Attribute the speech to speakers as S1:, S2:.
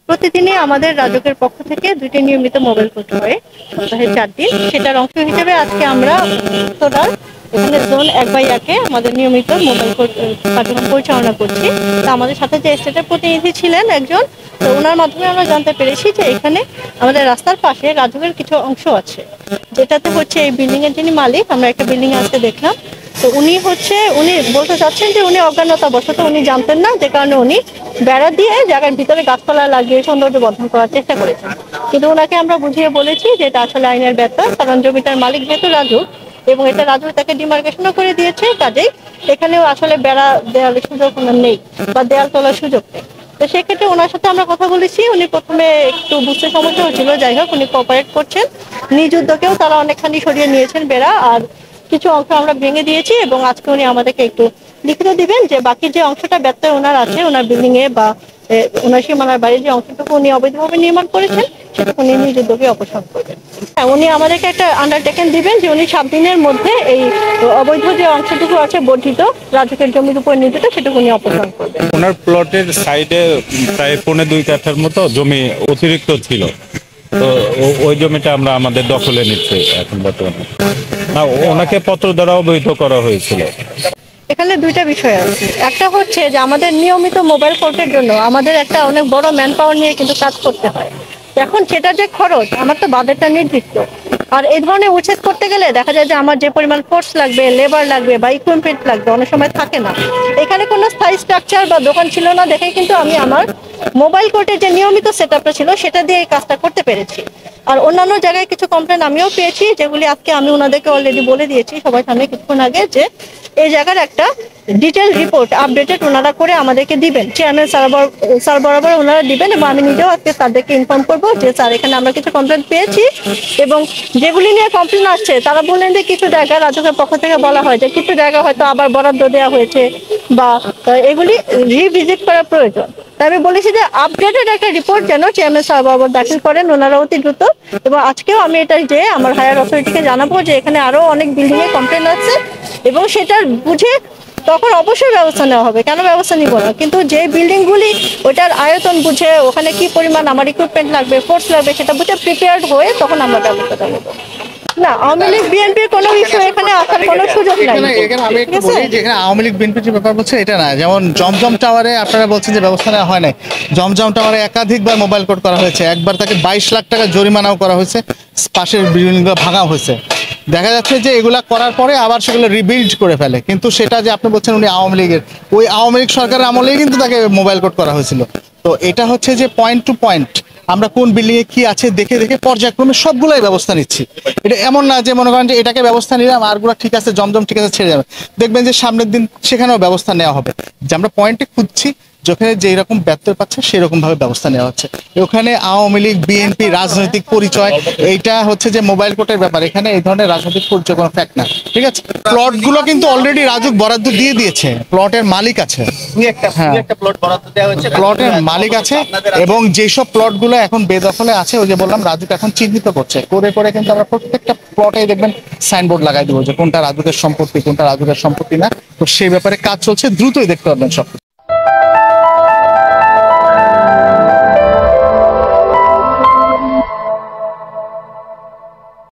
S1: প্রতিদিনই আমাদের রাজুকের পক্ষ থেকে ২টি নিয়মিত মোবাইল কোর্ট হয় সপ্তাহে ৪ দিন। সেটার অংশ হিসেবে আজকে আমরা উত্তরার এখানে জোন ১/১-এ আমাদের নিয়মিত মোবাইল কোর্ট কার্যক্রম পরিচালনা করছি। তো আমাদের সাথে যে স্টেটের প্রতিনিধি ছিলেন একজন, তো ওনার মাধ্যমে আমরা জানতে পেরেছি যে এখানে আমাদের রাস্তার পাশে রাজুকের কিছু অংশ আছে, যেটাতে হচ্ছে এই বিল্ডিং এর যিনি মালিক, আমরা একটা বিল্ডিং আজকে দেখলাম। তো উনি বলতে চাচ্ছেন যে উনি অজ্ঞানতাবশত উনি জানতেন না, যে কারণে উনি বেড়া দিয়ে জায়গার ভিতরে গাছপালা লাগিয়ে সৌন্দর্য বর্ধন করার চেষ্টা করেছেন। কিন্তু ওনাকে আমরা বুঝিয়ে বলেছি যে এটা আসলে আইনের ব্যত্যয়, কারণ জমিটার মালিক যেহেতু রাজু এবং এটা রাজু তাকে ডিমার্কেশনও করে দিয়েছে, কাজেই এখানেও আসলে বেড়া দেওয়ার সুযোগ ওনার নেই বা দেয়াল তোলার সুযোগ নেই। তো সেক্ষেত্রে ওনার সাথে আমরা কথা বলেছি, উনি প্রথমে একটু বুঝতে সমস্যা হচ্ছিল, যাই হোক উনি কোঅপারেট করছেন। নিজ উদ্যোগেও তারা অনেকখানি সরিয়ে নিয়েছেন বেড়া, আর কিছু অংশ আমরা ভেঙে দিয়েছি এবং আজকে উনি আমাদেরকে একটু লিখিত দিবেন যে বাকি যে অংশটা ব্যত্যয় ওনার আছে ওনার বিল্ডিং এ বা ওনার সীমানার বাইরে যে অংশটুকু উনি অবৈধভাবে নির্মাণ করেছেন সেটুকু উনি নিজ উদ্যোগে অপসারণ করবেন। হ্যাঁ, উনি আমাদেরকে একটা আন্ডারটেকেন দিবেন যে উনি 7 দিনের মধ্যে এই অবৈধ যে অংশটুকু আছে বর্ধিত রাজুকের জমির উপর নির্মিত সেটুকু উনি অপসারণ করবেন।
S2: ওনার প্লটের সাইডে প্রায় 2.25 কাঠার মতো জমি অতিরিক্ত ছিল, তো ওই জমিটা আমরা আমাদের দখলে নিচ্ছি এখন বর্তমানে। না, ওনাকে পত্র দ্বারা অবহিত করা হয়েছিল।
S1: এখানে দুইটা বিষয় আছে। একটা হচ্ছে যে আমাদের নিয়মিত মোবাইল কোর্টের জন্য আমাদের একটা অনেক বড় ম্যান পাওয়ার নিয়ে কিন্তু কাজ করতে হয়। এখন সেটা যে খরচ, আমার তো বাজেটটা নির্দিষ্ট, আর এই ধরনের উচ্ছেদ করতে গেলে দেখা যায় যে আমার যে পরিমাণ ফোর্স লাগবে, লেবার লাগবে বা ইকুইপমেন্ট লাগবে অনেক সময় থাকে না। এখানে কোনো স্থায়ী স্ট্রাকচার বা দোকান ছিল না দেখে কিন্তু আমি আমার মোবাইল কোর্টের যে নিয়মিত সেটআপটা ছিল সেটা দিয়ে এই কাজটা করতে পেরেছি। আর অন্যান্য জায়গায় কিছু কমপ্লেন আমিও পেয়েছি, যেগুলি আজকে আমি ওনাদেরকে অলরেডি বলে দিয়েছি সবাই সামনে কিছুক্ষণ আগে, যে এই জায়গার একটা ডিটেল রিপোর্ট আপডেটেড ওনারা করে আমাদেরকে দিবেন, চেয়ারম্যান স্যার বরাবর ওনারা দিবেন, এবং আমি নিজেও আজকে স্যারদেরকে ইনফর্ম করবো যে স্যার এখানে আমরা কিছু কমপ্লেন পেয়েছি, এবং যেগুলি নিয়ে কমপ্লেন আসছে তারা বললেন যে কিছু জায়গা রাজুকের পক্ষ থেকে বলা হয় যে কিছু জায়গা হয়তো আবার বরাদ্দ দেওয়া হয়েছে বা এগুলি রিভিজিট করা প্রয়োজন। তাই আমি বলেছি যে আপডেটেড একটা রিপোর্ট যেন চেয়ারম্যান স্যার বরাবর দাখিল করেন ওনারা অতি দ্রুত, এবং আজকেও আমি এটা যে আমার হায়ার অথরিটিকে জানাবো যে এখানে আরো অনেক বিল্ডিং এ কমপ্লেন আছে এবং সেটা বুঝে তখন অবশ্যই ব্যবস্থা নেওয়া হবে। কেন ব্যবস্থা নিব না, কিন্তু যে বিল্ডিং গুলি ওটার আয়তন বুঝে ওখানে কি পরিমাণ আমার ইকুইপমেন্ট লাগবে, ফোর্স লাগবে সেটা বুঝে প্রিপেয়ার্ড হয়ে তখন আমরা ব্যবস্থাটা নেব। না, আওয়ামী লীগ বিএনপির কোনো ইস্যু এখানে আসার কোনো সুযোগ নাই।
S3: এখানে আমি একটু বলি যে এখানে আওয়ামী লীগ বিএনপির যে ব্যাপার বলছে এটা না, যেমন জমজম টাওয়ারে আপনারা বলছেন যে ব্যবস্থা নেওয়া হয় নাই। জমজম টাওয়ারে একাধিকবার মোবাইল কোর্ট করা হয়েছে, একবার তাকে 22 লাখ টাকা জরিমানাও করা হয়েছে, পাশের বিল্ডিংগুলো ভাঙা হয়েছে। দেখা যাচ্ছে যে এগুলা করার পরে আবার সেগুলো রিবিল্ড করে ফেলে, কিন্তু সেটা যে আপনি বলছেন উনি আওয়ামী লীগের, ওই আওয়ামী লীগ সরকারের আমলেই কিন্তু তাকে মোবাইল কোর্ট করা হয়েছিল। তো এটা হচ্ছে যে পয়েন্ট টু পয়েন্ট আমরা কোন বিল্ডিং এ কি আছে দেখে দেখে পর্যায়ক্রমে সবগুলাই ব্যবস্থা নিচ্ছি। এটা এমন না যে মনে করেন যে এটাকে ব্যবস্থা নিলাম আরগুলা ঠিক আছে, জমজম ঠিক আছে, ছেড়ে যাবে। দেখবেন যে সামনের দিন সেখানেও ব্যবস্থা নেওয়া হবে, যে আমরা পয়েন্টে খুঁজছি যেখানে যেই রকম ব্যত্যয় পাচ্ছে সেই রকম ভাবে ব্যবস্থা নেওয়া হচ্ছে। ওখানে আওয়ামী লীগ বিএনপি রাজনৈতিক পরিচয়, এইটা হচ্ছে যে মোবাইল কোর্টের ব্যাপার, এখানে এই ধরনের রাজনৈতিক পরিচয় কোনো ফ্যাক্ট না। ঠিক আছে, প্লট গুলো কিন্তু অলরেডি রাজুক বরাদ্দ দিয়ে দিয়েছে, প্লটের মালিক আছে, প্লটের মালিক আছে, এবং যেসব প্লট গুলো এখন বেদখলে আছে ওই যে বললাম রাজুক এখন চিহ্নিত করছে, করে করে কিন্তু আমরা প্রত্যেকটা প্লটে দেখবেন সাইনবোর্ড লাগাই দেবো যে কোনটা রাজুকের সম্পত্তি কোনটা রাজুকের সম্পত্তি না। তো সেই ব্যাপারে কাজ চলছে, দ্রুতই দেখতে পারবেন সব।